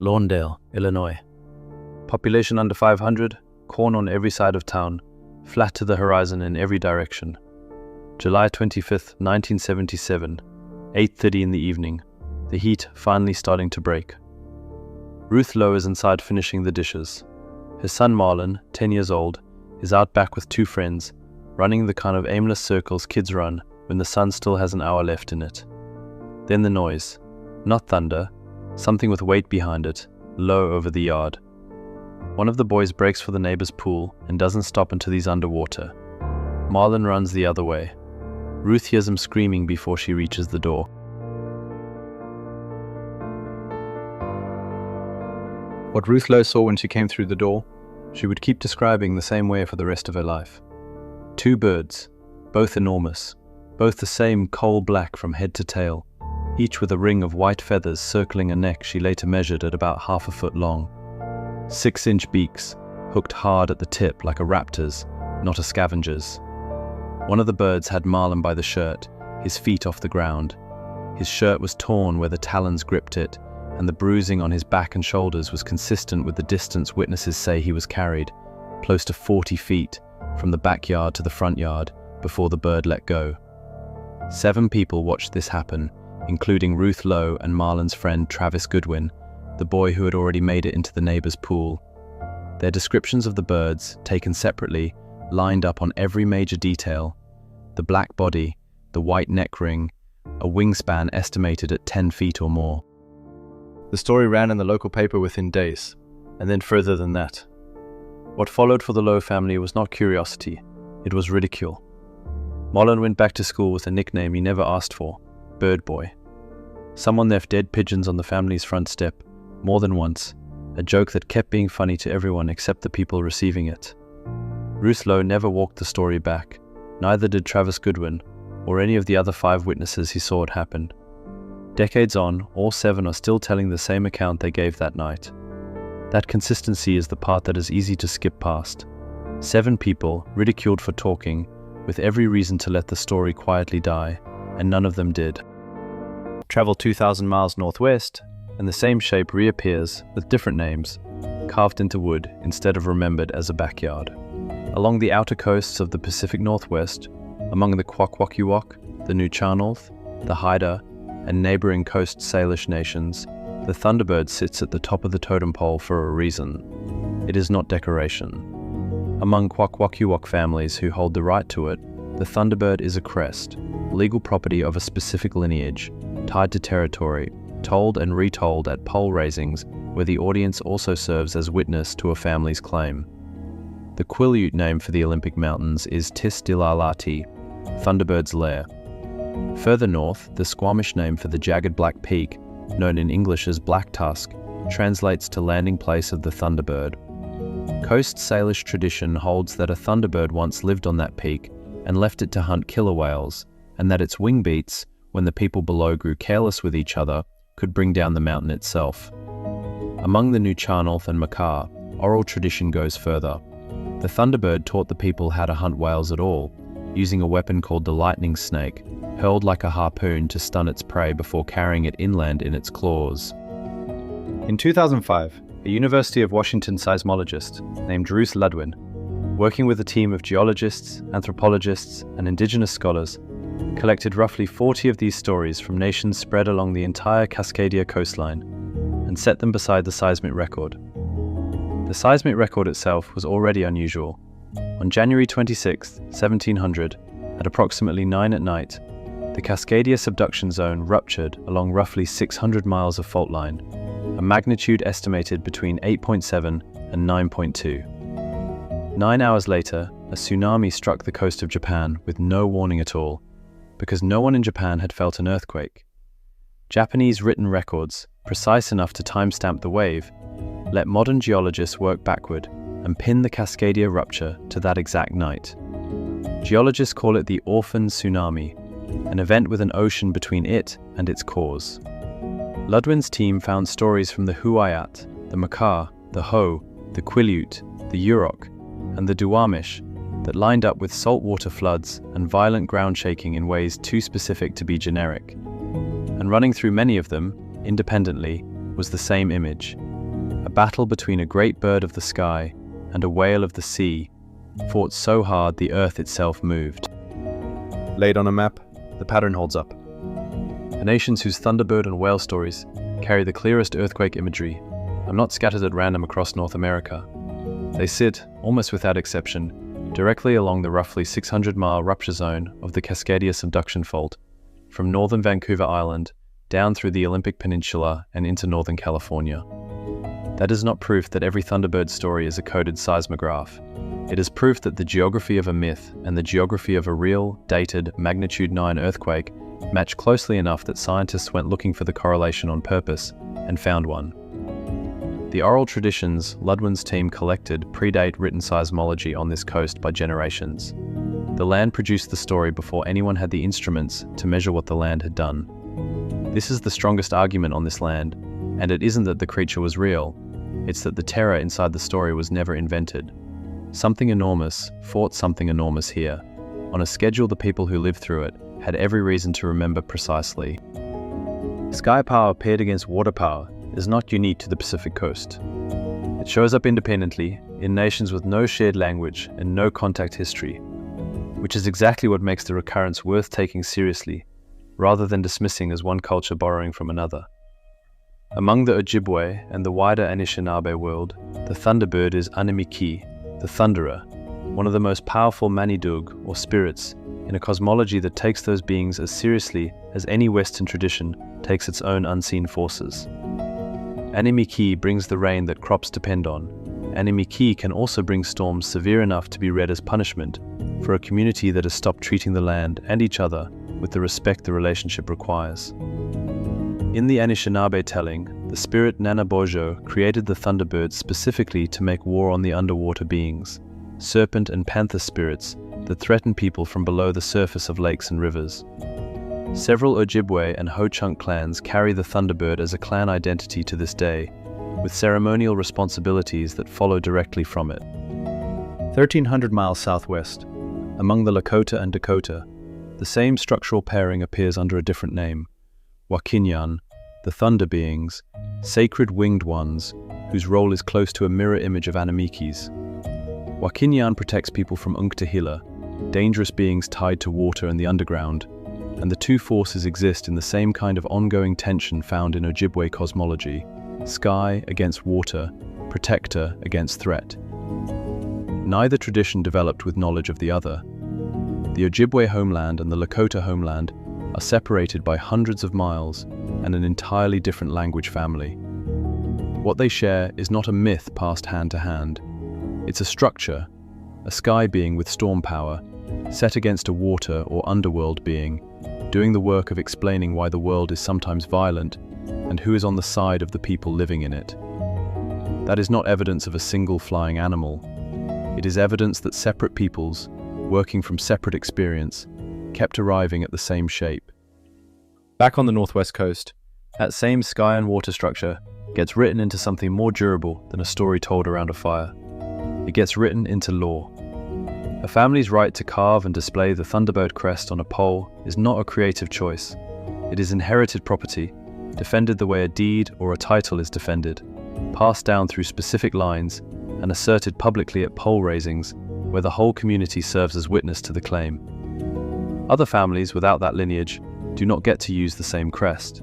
Lawndale, Illinois. Population under 500, corn on every side of town, flat to the horizon in every direction. July 25th, 1977, 8:30 in the evening, the heat finally starting to break. Ruth Lowe is inside finishing the dishes. Her son Marlon, 10 years old, is out back with two friends, running the kind of aimless circles kids run when the sun still has an hour left in it. Then the noise. Not thunder, something with weight behind it, low over the yard. One of the boys breaks for the neighbor's pool and doesn't stop until he's underwater. Marlon runs the other way. Ruth hears him screaming before she reaches the door. What Ruth Lowe saw when she came through the door, she would keep describing the same way for the rest of her life. Two birds, both enormous, both the same coal black from head to tail, each with a ring of white feathers circling a neck she later measured at about 1/2 foot long. 6-inch beaks, hooked hard at the tip like a raptor's, not a scavenger's. One of the birds had Marlon by the shirt, his feet off the ground. His shirt was torn where the talons gripped it, and the bruising on his back and shoulders was consistent with the distance witnesses say he was carried, close to 40 feet, from the backyard to the front yard, before the bird let go. 7 people watched this happen, including Ruth Lowe and Marlon's friend Travis Goodwin, the boy who had already made it into the neighbor's pool. Their descriptions of the birds, taken separately, lined up on every major detail: the black body, the white neck ring, a wingspan estimated at 10 feet or more. The story ran in the local paper within days, and then further than that. What followed for the Lowe family was not curiosity, it was ridicule. Marlon went back to school with a nickname he never asked for, Bird Boy. Someone left dead pigeons on the family's front step, more than once, a joke that kept being funny to everyone except the people receiving it. Ruth Lowe never walked the story back, neither did Travis Goodwin, or any of the other 5 witnesses who saw it happen. Decades on, all 7 are still telling the same account they gave that night. That consistency is the part that is easy to skip past. 7 people, ridiculed for talking, with every reason to let the story quietly die, and none of them did. Travel 2,000 miles northwest, and the same shape reappears, with different names, carved into wood instead of remembered as a backyard. Along the outer coasts of the Pacific Northwest, among the Kwakwaka'wakw, the Nuchanolth, the Haida, and neighboring Coast Salish nations, the Thunderbird sits at the top of the totem pole for a reason. It is not decoration. Among Kwakwaka'wakw families who hold the right to it, the Thunderbird is a crest, legal property of a specific lineage, tied to territory, told and retold at pole raisings, where the audience also serves as witness to a family's claim. The Quileute name for the Olympic Mountains is Tisdilalati, Thunderbird's lair. Further north, the Squamish name for the jagged black peak, known in English as Black Tusk, translates to landing place of the Thunderbird. Coast Salish tradition holds that a Thunderbird once lived on that peak and left it to hunt killer whales, and that its wing beats, when the people below grew careless with each other, could bring down the mountain itself. Among the Nuchanolth and Makah, oral tradition goes further. The Thunderbird taught the people how to hunt whales at all, using a weapon called the lightning snake, hurled like a harpoon to stun its prey before carrying it inland in its claws. In 2005, a University of Washington seismologist named Ruth Ludwin, working with a team of geologists, anthropologists, and indigenous scholars, collected roughly 40 of these stories from nations spread along the entire Cascadia coastline and set them beside the seismic record. The seismic record itself was already unusual. On January 26, 1700, at approximately 9 at night, the Cascadia subduction zone ruptured along roughly 600 miles of fault line, a magnitude estimated between 8.7 and 9.2. 9 hours later, a tsunami struck the coast of Japan with no warning at all, because no one in Japan had felt an earthquake. Japanese written records, precise enough to timestamp the wave, let modern geologists work backward and pin the Cascadia rupture to that exact night. Geologists call it the orphan tsunami, an event with an ocean between it and its cause. Ludwin's team found stories from the Huayat, the Makah, the Ho, the Quileute, the Yurok, and the Duwamish that lined up with saltwater floods and violent ground shaking in ways too specific to be generic. And running through many of them, independently, was the same image: a battle between a great bird of the sky and a whale of the sea, fought so hard the earth itself moved. Laid on a map, the pattern holds up. The nations whose Thunderbird and whale stories carry the clearest earthquake imagery are not scattered at random across North America. They sit, almost without exception, directly along the roughly 600-mile rupture zone of the Cascadia subduction fault, from northern Vancouver Island down through the Olympic Peninsula and into northern California. That is not proof that every Thunderbird story is a coded seismograph. It is proof that the geography of a myth and the geography of a real, dated, magnitude 9 earthquake match closely enough that scientists went looking for the correlation on purpose and found one. The oral traditions Ludwin's team collected predate written seismology on this coast by generations. The land produced the story before anyone had the instruments to measure what the land had done. This is the strongest argument on this land, and it isn't that the creature was real, it's that the terror inside the story was never invented. Something enormous fought something enormous here, on a schedule the people who lived through it had every reason to remember precisely. Sky power paired against water power is not unique to the Pacific coast. It shows up independently in nations with no shared language and no contact history, which is exactly what makes the recurrence worth taking seriously, rather than dismissing as one culture borrowing from another. Among the Ojibwe and the wider Anishinaabe world, the Thunderbird is Animiki, the Thunderer, one of the most powerful Manidug, or spirits, in a cosmology that takes those beings as seriously as any Western tradition takes its own unseen forces. Animiki brings the rain that crops depend on. Animiki can also bring storms severe enough to be read as punishment for a community that has stopped treating the land and each other with the respect the relationship requires. In the Anishinaabe telling, the spirit Nanabojo created the Thunderbird specifically to make war on the underwater beings, serpent and panther spirits that threaten people from below the surface of lakes and rivers. Several Ojibwe and Ho-Chunk clans carry the Thunderbird as a clan identity to this day, with ceremonial responsibilities that follow directly from it. 1,300 miles southwest, among the Lakota and Dakota, the same structural pairing appears under a different name. Wakinyan, the thunder beings, sacred winged ones, whose role is close to a mirror image of Animiki's. Wakinyan protects people from Unktahila, dangerous beings tied to water and the underground, and the two forces exist in the same kind of ongoing tension found in Ojibwe cosmology: sky against water, protector against threat. Neither tradition developed with knowledge of the other. The Ojibwe homeland and the Lakota homeland are separated by hundreds of miles and an entirely different language family. What they share is not a myth passed hand to hand. It's a structure, a sky being with storm power, set against a water or underworld being, doing the work of explaining why the world is sometimes violent and who is on the side of the people living in it. That is not evidence of a single flying animal. It is evidence that separate peoples, working from separate experience, kept arriving at the same shape. Back on the northwest coast, that same sky and water structure gets written into something more durable than a story told around a fire. It gets written into law. A family's right to carve and display the Thunderbird crest on a pole is not a creative choice. It is inherited property, defended the way a deed or a title is defended, passed down through specific lines, and asserted publicly at pole raisings, where the whole community serves as witness to the claim. Other families without that lineage do not get to use the same crest.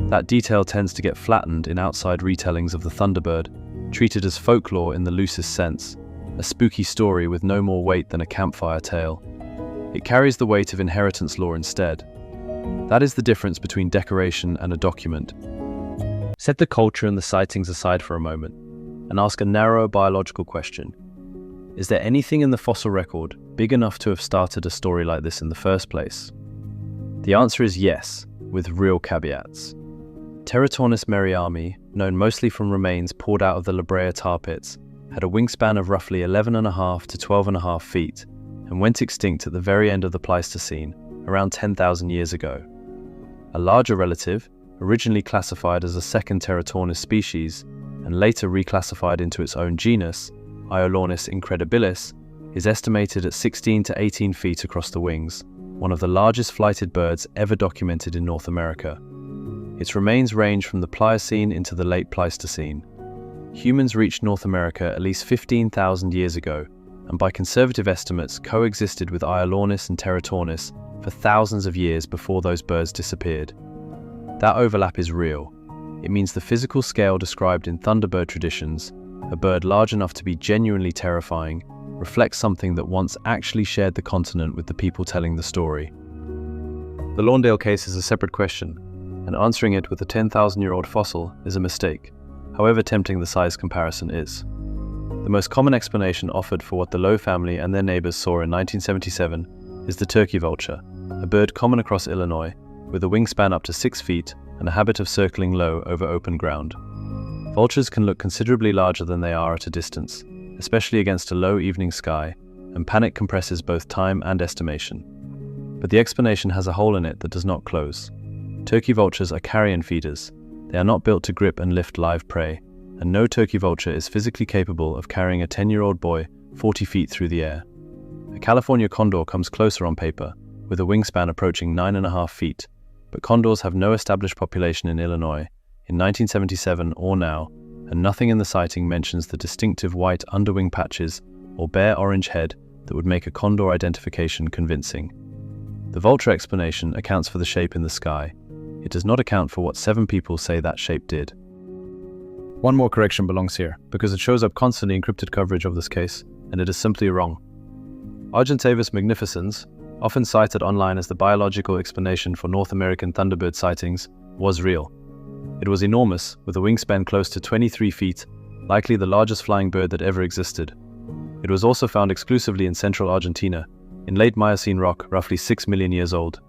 That detail tends to get flattened in outside retellings of the Thunderbird, treated as folklore in the loosest sense, a spooky story with no more weight than a campfire tale. It carries the weight of inheritance law instead. That is the difference between decoration and a document. Set the culture and the sightings aside for a moment, and ask a narrow biological question. Is there anything in the fossil record big enough to have started a story like this in the first place? The answer is yes, with real caveats. Teratorns merriami, known mostly from remains poured out of the La Brea tar pits, had a wingspan of roughly 11.5 to 12.5 feet and went extinct at the very end of the Pleistocene, around 10,000 years ago. A larger relative, originally classified as a second Teratornis species and later reclassified into its own genus, Iolornis incredibilis, is estimated at 16 to 18 feet across the wings, one of the largest flighted birds ever documented in North America. Its remains range from the Pliocene into the late Pleistocene. Humans reached North America at least 15,000 years ago, and by conservative estimates coexisted with Iolornis and Teratornis for thousands of years before those birds disappeared. That overlap is real. It means the physical scale described in Thunderbird traditions, a bird large enough to be genuinely terrifying, reflects something that once actually shared the continent with the people telling the story. The Lawndale case is a separate question, and answering it with a 10,000-year-old fossil is a mistake, however tempting the size comparison is. The most common explanation offered for what the Lowe family and their neighbors saw in 1977 is the turkey vulture, a bird common across Illinois, with a wingspan up to 6 feet and a habit of circling low over open ground. Vultures can look considerably larger than they are at a distance, especially against a low evening sky, and panic compresses both time and estimation. But the explanation has a hole in it that does not close. Turkey vultures are carrion feeders. They are not built to grip and lift live prey, and no turkey vulture is physically capable of carrying a 10-year-old boy 40 feet through the air. A California condor comes closer on paper, with a wingspan approaching 9.5 feet, but condors have no established population in Illinois, in 1977 or now, and nothing in the sighting mentions the distinctive white underwing patches or bare orange head that would make a condor identification convincing. The vulture explanation accounts for the shape in the sky. It does not account for what 7 people say that shape did. One more correction belongs here, because it shows up constantly in cryptid coverage of this case, and it is simply wrong. Argentavis magnificens, often cited online as the biological explanation for North American Thunderbird sightings, was real. It was enormous, with a wingspan close to 23 feet, likely the largest flying bird that ever existed. It was also found exclusively in central Argentina, in late Miocene rock roughly 6 million years old.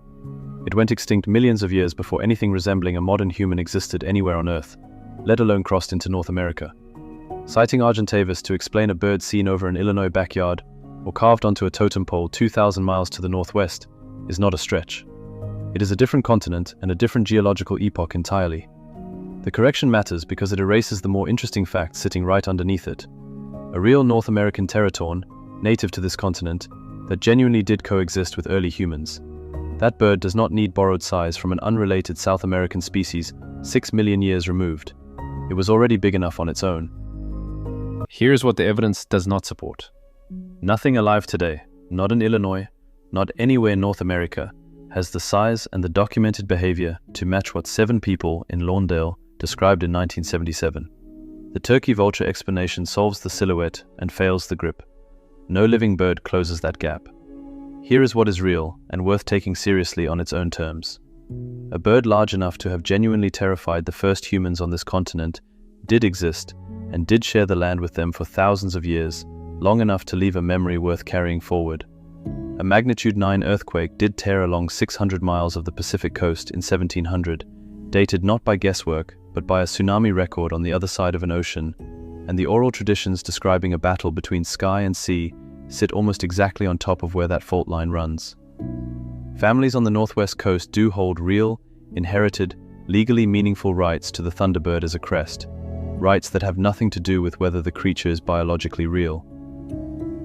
It went extinct millions of years before anything resembling a modern human existed anywhere on Earth, let alone crossed into North America. Citing Argentavis to explain a bird seen over an Illinois backyard or carved onto a totem pole 2,000 miles to the northwest is not a stretch. It is a different continent and a different geological epoch entirely. The correction matters because it erases the more interesting fact sitting right underneath it. A real North American Teratorn, native to this continent, that genuinely did coexist with early humans. That bird does not need borrowed size from an unrelated South American species 6 million years removed. It was already big enough on its own. Here's what the evidence does not support. Nothing alive today, not in Illinois, not anywhere in North America, has the size and the documented behavior to match what 7 people in Lawndale described in 1977. The turkey vulture explanation solves the silhouette and fails the grip. No living bird closes that gap. Here is what is real and worth taking seriously on its own terms. A bird large enough to have genuinely terrified the first humans on this continent did exist and did share the land with them for thousands of years, long enough to leave a memory worth carrying forward. A magnitude 9 earthquake did tear along 600 miles of the Pacific coast in 1700, dated not by guesswork, but by a tsunami record on the other side of an ocean, and the oral traditions describing a battle between sky and sea sit almost exactly on top of where that fault line runs. Families on the northwest coast do hold real, inherited, legally meaningful rights to the Thunderbird as a crest, rights that have nothing to do with whether the creature is biologically real.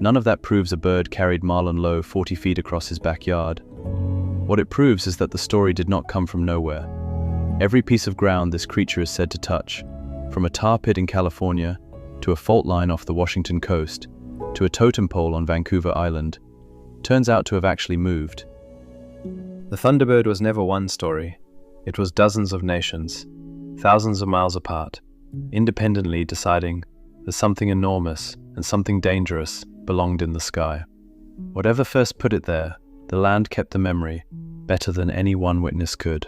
None of that proves a bird carried Marlon Lowe 40 feet across his backyard. What it proves is that the story did not come from nowhere. Every piece of ground this creature is said to touch, from a tar pit in California, to a fault line off the Washington coast, to a totem pole on Vancouver Island, turns out to have actually moved. The Thunderbird was never one story. It was dozens of nations, thousands of miles apart, independently deciding that something enormous and something dangerous belonged in the sky. Whatever first put it there, the land kept the memory better than any one witness could.